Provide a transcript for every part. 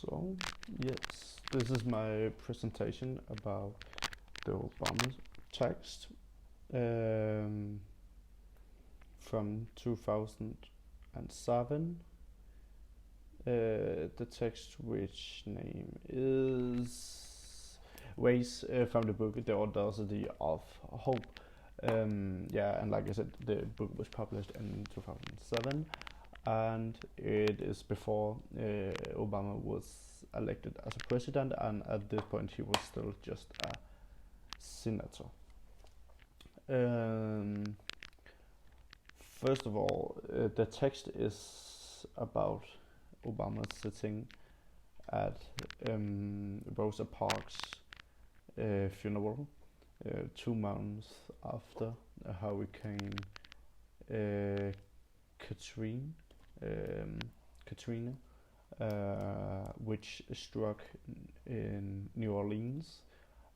So, yes, this is my presentation about the Obama text um, from 2007. The text, which name is Ways from the book The Audacity of Hope. Yeah, and like I said, the book was published in 2007, and it is before Obama was elected as a president, and at this point he was still just a senator. Um, First of all, the text is about Obama sitting at Rosa Parks' funeral 2 months after Hurricane uh, Katrina, Katrina, which struck in New Orleans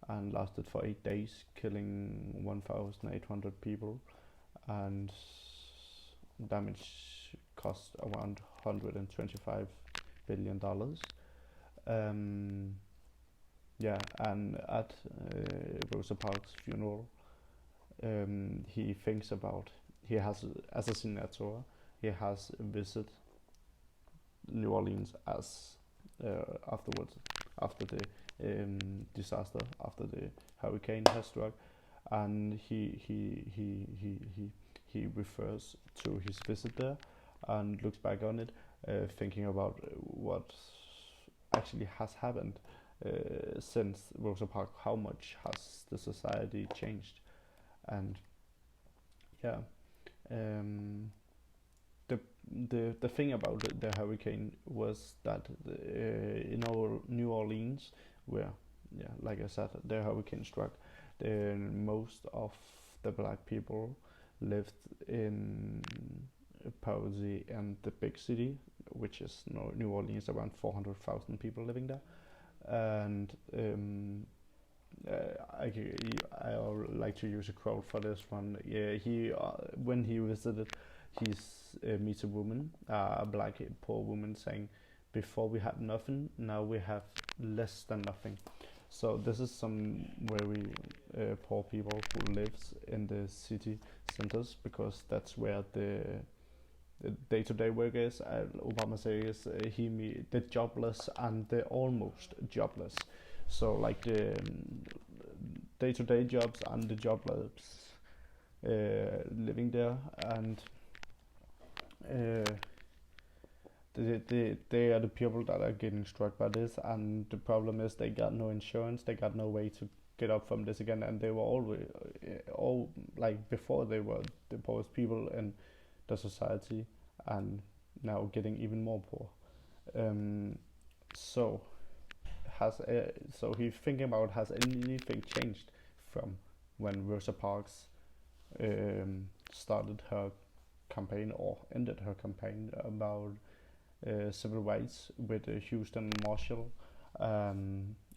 and lasted for 8 days, killing 1,800 people, and damage cost around $125 billion. Yeah, and at Rosa Parks' funeral, he thinks about, he has, as a senator, he has visited New Orleans as afterwards, after the disaster, after the hurricane has struck, and he refers to his visit there and looks back on it, thinking about what actually has happened since Rosa Parks. How much has the society changed? And yeah, the thing about the hurricane was that in our New Orleans, where, yeah, like I said, the hurricane struck, most of the black people lived in poverty and the big city, which is New Orleans, around 400,000 people living there. And I like to use a quote for this one. Yeah, he when he visited, he meets a woman, a black poor woman, saying, "Before we had nothing, now we have less than nothing." So this is some very poor people who lives in the city centers, because that's where the day-to-day work is. Obama says the jobless and the almost jobless. So like the day-to-day jobs and the jobless living there, and they are the people that are getting struck by this. And the problem is they got no insurance, they got no way to get up from this again, and they were always all like before, they were the poorest people in the society, and now getting even more poor. So so he's thinking about, has anything changed from when Rosa Parks started her campaign, or ended her campaign about civil rights with Houston Marshall,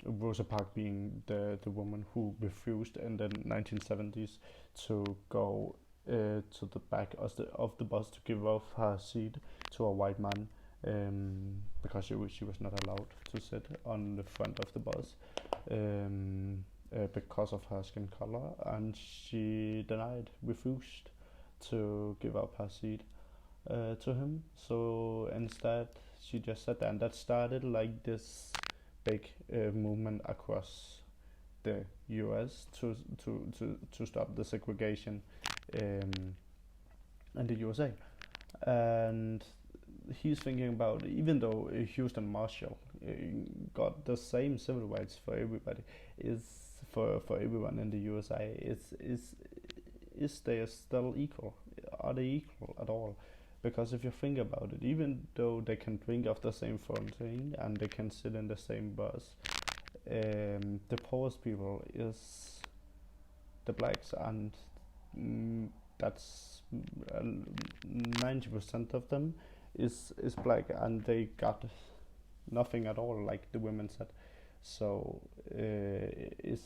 Rosa Parks being the woman who refused in the 1970s to go to the back of the bus to give up her seat to a white man, because she was not allowed to sit on the front of the bus because of her skin color, and she refused to give up her seat to him. So instead, she just sat there, and that started like this big movement across the U.S. to stop the segregation in the USA. And he's thinking about, even though Houston Marshall got the same civil rights for everybody, is for everyone in the USA, is they still equal? Are they equal at all? Because if you think about it, even though they can drink off the same fountain and they can sit in the same bus, the poorest people is the blacks, and that's 90% of them is black, and they got nothing at all, like the women said. So is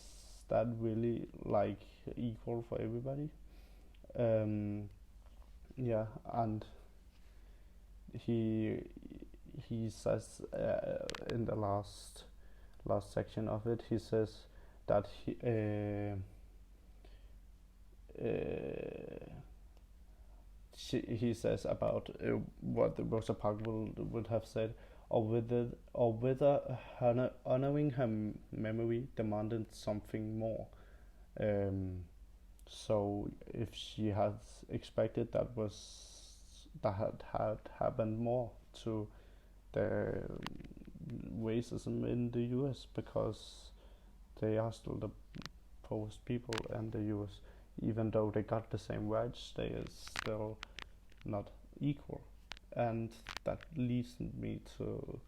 that really like equal for everybody? Yeah, and he he says in the last section of it, he says that he says about what the Rosa Parks would have said, or whether honoring her memory demanded something more. Um, so if she had expected that had happened more to the racism in the U.S., because they are still the poorest people in the U.S. Even though they got the same rights, they are still not equal, and that leads me to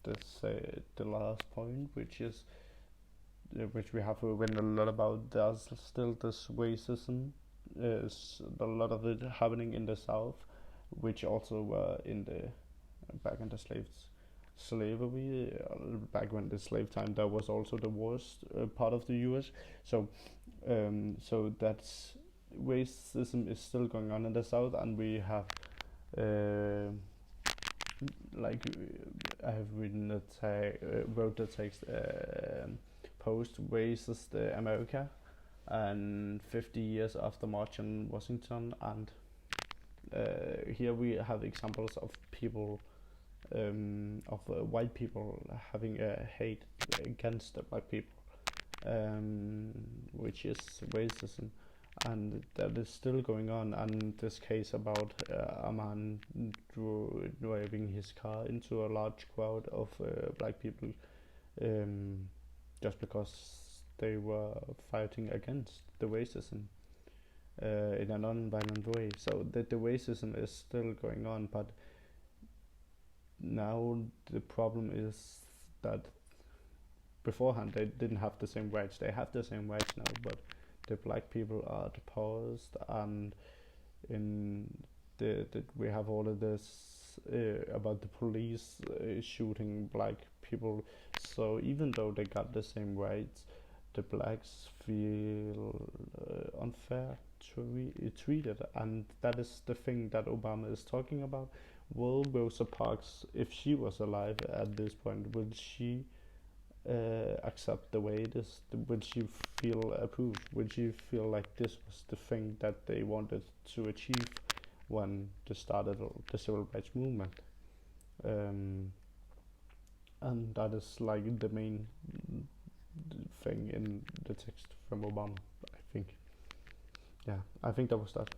the last point, which we have written a lot about. There's still this racism, is a lot of it happening in the South, which also were in the back in the slavery, back when the slave time, that was also the worst part of the U.S. So that's racism is still going on in the South, and we have uh, like I have wrote the text, post racist America, and 50 years after March on Washington, and here we have examples of people, of white people having a hate against the black people, which is racism, and that is still going on. And this case about a man driving his car into a large crowd of black people, um, just because they were fighting against the racism in a non-violent way. So the racism is still going on, but now the problem is that beforehand they didn't have the same rights. They have the same rights now, but the black people are the poorest, and in we have all of this about the police shooting black people. So even though they got the same rights, the blacks feel unfair treated, and that is the thing that Obama is talking about. Will Rosa Parks, if she was alive at this point, would she accept the way it is? Would she feel approved? Would she feel like this was the thing that they wanted to achieve when they started the civil rights movement? Um, and that is like the main thing in the text from Obama, I think. Yeah, I think that was that.